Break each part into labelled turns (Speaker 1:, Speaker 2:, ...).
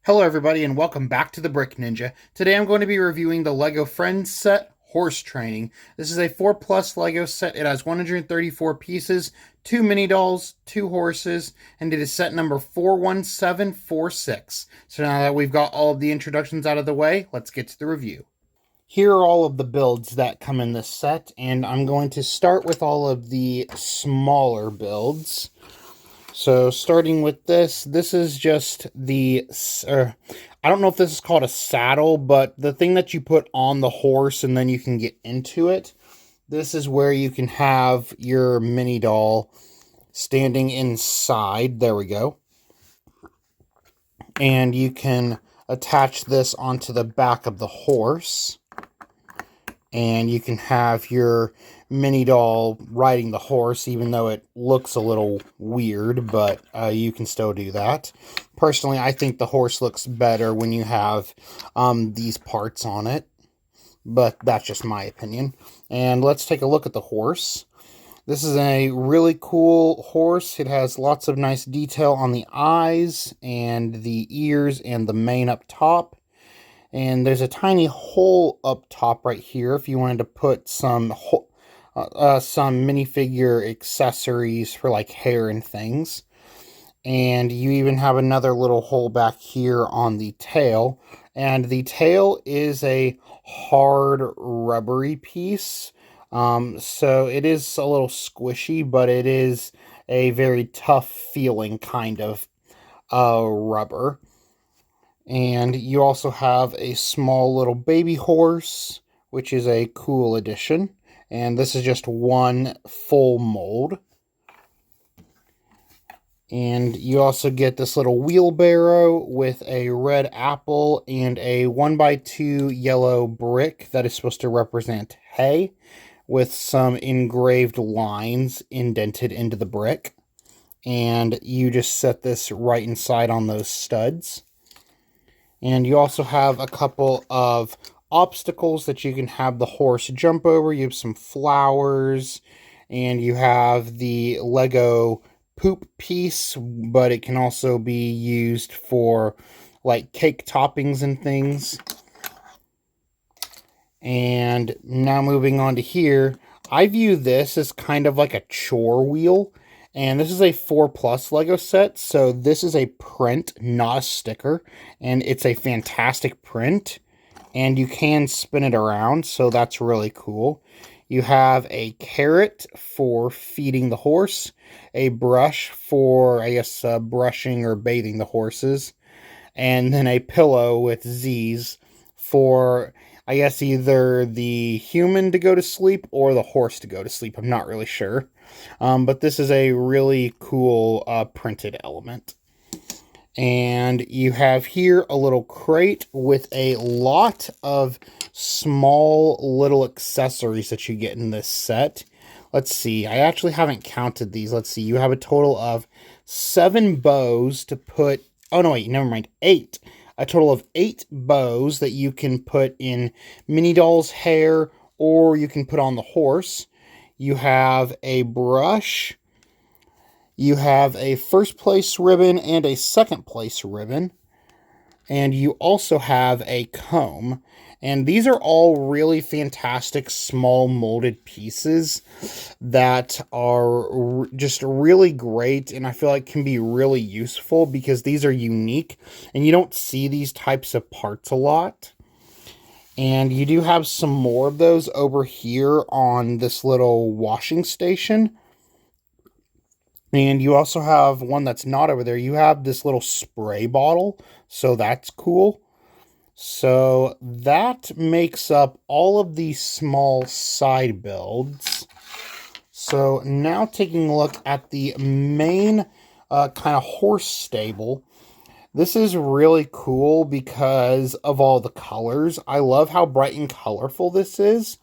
Speaker 1: Hello everybody and welcome back to the Brick Ninja. Today I'm going to be reviewing the LEGO Friends set Horse Training. This is a 4 plus LEGO set. It has 134 pieces, 2 mini dolls, 2 horses, and it is set number 41746. So now that we've got all of the introductions out of the way, let's get to the review. Here are all of the builds that come in this set, and I'm going to start with all of the smaller builds. So starting with this is just the, I don't know if this is called a saddle, but the thing that you put on the horse and then you can get into it. This is where you can have your mini doll standing inside. There we go. And you can attach this onto the back of the horse. And you can have your mini doll riding the horse, even though it looks a little weird, but you can still do that. Personally, I think the horse looks better when you have these parts on it, but that's just my opinion. And let's take a look at the horse. This is a really cool horse. It has lots of nice detail on the eyes and the ears and the mane up top. And there's a tiny hole up top right here if you wanted to put some minifigure accessories for like hair and things. And you even have another little hole back here on the tail. And the tail is a hard rubbery piece. So it is a little squishy, but it is a very tough feeling kind of rubber. And you also have a small little baby horse, which is a cool addition. And this is just one full mold. And you also get this little wheelbarrow with a red apple and a 1x2 yellow brick that is supposed to represent hay, with some engraved lines indented into the brick. And you just set this right inside on those studs. And you also have a couple of obstacles that you can have the horse jump over. You have some flowers, and you have the Lego poop piece, but it can also be used for like cake toppings and things. And now moving on to here, I view this as kind of like a chore wheel. And this is a 4 plus Lego set, so this is a print, not a sticker, and it's a fantastic print, and you can spin it around, so that's really cool. You have a carrot for feeding the horse, a brush for, I guess, brushing or bathing the horses, and then a pillow with Z's for, I guess, either the human to go to sleep or the horse to go to sleep. I'm not really sure. But this is a really cool printed element. And you have here a little crate with a lot of small little accessories that you get in this set. Let's see. I actually haven't counted these. Let's see. You have a total of 7 bows to put... Oh, no, wait. Never mind. 8. A total of 8 bows that you can put in mini doll's hair or you can put on the horse. You have a brush, you have a first place ribbon and a second place ribbon, and you also have a comb. And these are all really fantastic small molded pieces that are just really great, and I feel like can be really useful because these are unique, and you don't see these types of parts a lot. And you do have some more of those over here on this little washing station. And you also have one that's not over there. You have this little spray bottle, so that's cool. So that makes up all of these small side builds. So now taking a look at the main kind of horse stable. This is really cool because of all the colors. I love how bright and colorful this is.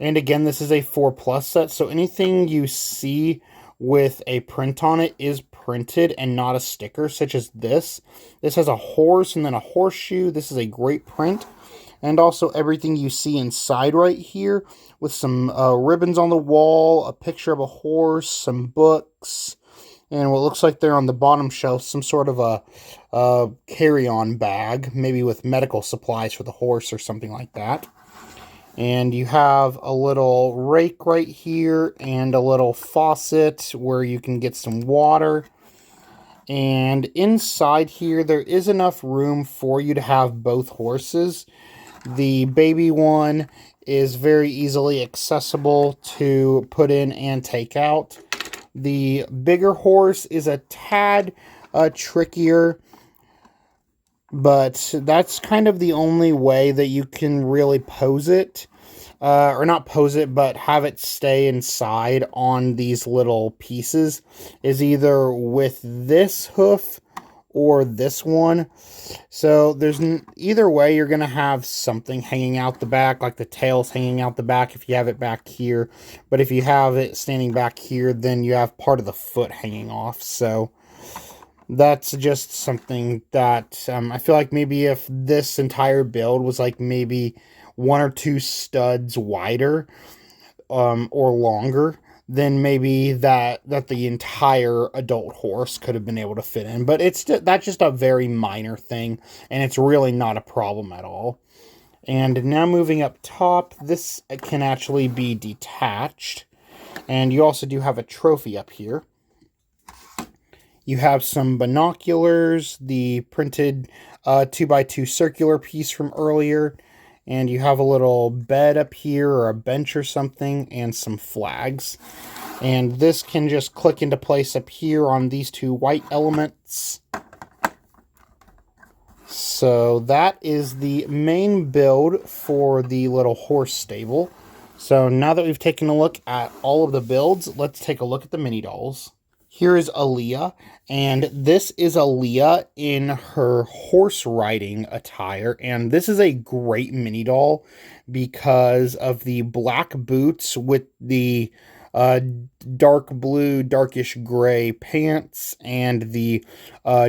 Speaker 1: And again, this is a 4 plus set, so anything you see with a print on it is printed and not a sticker, such as this. This has a horse and then a horseshoe. This is a great print. And also everything you see inside right here with some ribbons on the wall, a picture of a horse, some books, and what looks like they're on the bottom shelf, some sort of a carry-on bag, maybe with medical supplies for the horse or something like that. And you have a little rake right here and a little faucet where you can get some water. And inside here, there is enough room for you to have both horses. The baby one is very easily accessible to put in and take out. The bigger horse is a tad trickier, but that's kind of the only way that you can really pose it. Or not pose it, but have it stay inside on these little pieces, is either with this hoof or this one. So there's either way, you're going to have something hanging out the back, like the tail's hanging out the back if you have it back here. But if you have it standing back here, then you have part of the foot hanging off. So that's just something that I feel like maybe if this entire build was like maybe one or two studs wider or longer, then maybe that the entire adult horse could have been able to fit in. But that's just a very minor thing, and it's really not a problem at all. And now moving up top, this can actually be detached, and you also do have a trophy up here. You have some binoculars, the printed 2x2 circular piece from earlier, and you have a little bed up here or a bench or something, and some flags. And this can just click into place up here on these two white elements. So that is the main build for the little horse stable. So now that we've taken a look at all of the builds, let's take a look at the mini dolls. Here is Aaliyah, and this is Aaliyah in her horse riding attire, and this is a great mini doll because of the black boots with the dark blue, darkish gray pants and the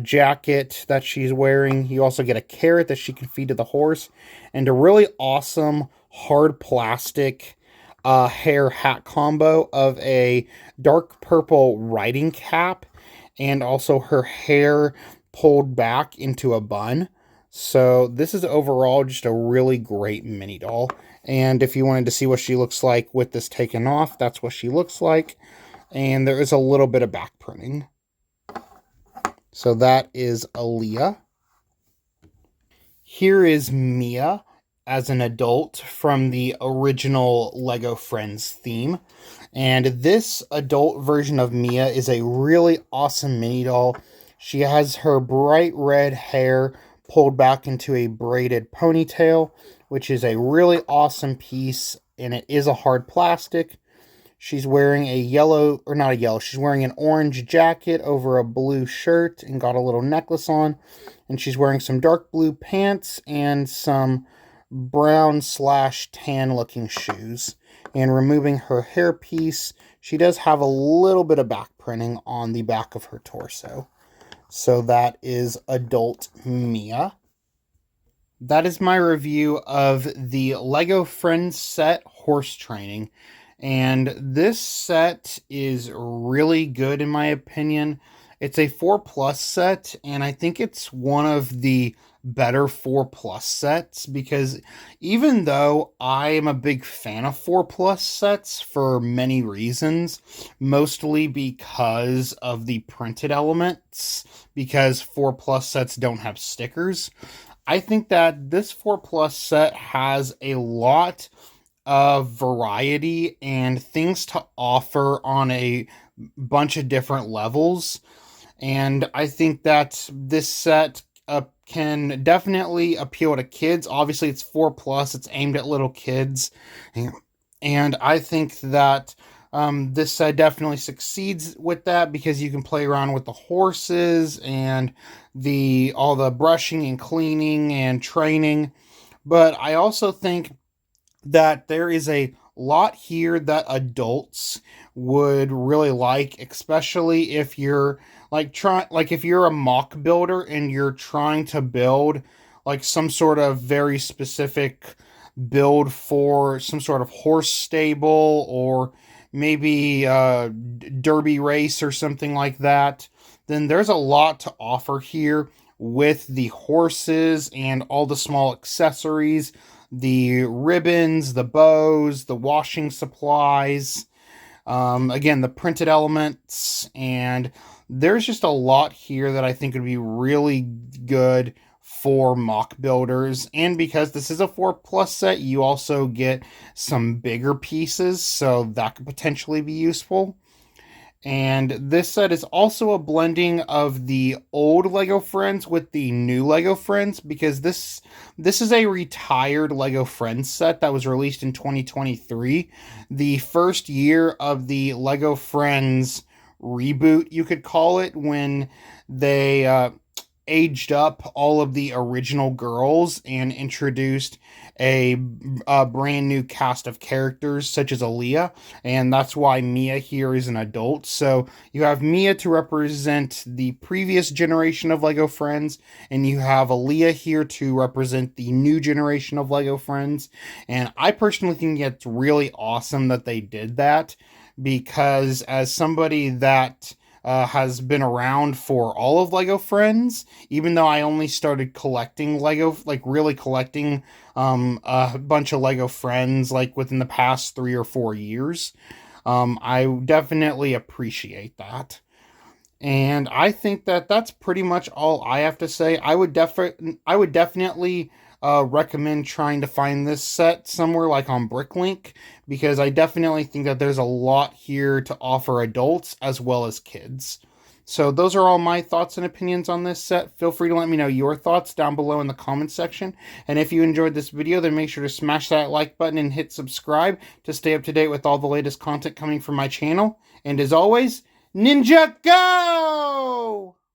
Speaker 1: jacket that she's wearing. You also get a carrot that she can feed to the horse, and a really awesome hard plastic hair hat combo of a dark purple riding cap and also her hair pulled back into a bun. So this is overall just a really great mini doll. And if you wanted to see what she looks like with this taken off, that's what she looks like. And there is a little bit of back printing. So that is Aaliyah. Here is Mia as an adult from the original Lego Friends theme. And this adult version of Mia is a really awesome mini doll. She has her bright red hair pulled back into a braided ponytail, which is a really awesome piece, and it is a hard plastic. She's wearing she's wearing an orange jacket over a blue shirt and got a little necklace on. And she's wearing some dark blue pants and some brown/tan looking shoes. And removing her hairpiece, she does have a little bit of back printing on the back of her torso. So that is adult Mia. That is my review of the Lego Friends set horse training. And this set is really good in my opinion. It's a 4+ set, and I think it's one of the better 4+ sets because even though I am a big fan of 4+ sets for many reasons, mostly because of the printed elements, because 4+ sets don't have stickers, I think that this 4+ set has a lot of variety and things to offer on a bunch of different levels. And I think that this set can definitely appeal to kids. Obviously, it's 4+, it's aimed at little kids. And I think that this set definitely succeeds with that because you can play around with the horses and all the brushing and cleaning and training. But I also think that there is a lot here that adults would really like, especially if you're if you're a mock builder and you're trying to build like some sort of very specific build for some sort of horse stable, or maybe derby race or something like that, then there's a lot to offer here with the horses and all the small accessories, the ribbons, the bows, the washing supplies, again, the printed elements, and there's just a lot here that I think would be really good for mock builders. And because this is a 4+ set, you also get some bigger pieces, so that could potentially be useful. And this set is also a blending of the old Lego Friends with the new Lego Friends, because this is a retired Lego Friends set that was released in 2023, the first year of the Lego Friends reboot, you could call it, when they aged up all of the original girls and introduced a brand new cast of characters such as Aaliyah, and that's why Mia here is an adult. So you have Mia to represent the previous generation of Lego Friends, and you have Aaliyah here to represent the new generation of Lego Friends. And I personally think it's really awesome that they did that, because as somebody that has been around for all of Lego Friends, even though I only started collecting Lego, like really collecting a bunch of Lego Friends, like within the past 3 or 4 years. I definitely appreciate that. And I think that that's pretty much all I have to say. I would definitely recommend trying to find this set somewhere like on Bricklink, because I definitely think that there's a lot here to offer adults as well as kids. So those are all my thoughts and opinions on this set. Feel free to let me know your thoughts down below in the comments section. And if you enjoyed this video, then make sure to smash that like button and hit subscribe to stay up to date with all the latest content coming from my channel. And as always, Ninja Go!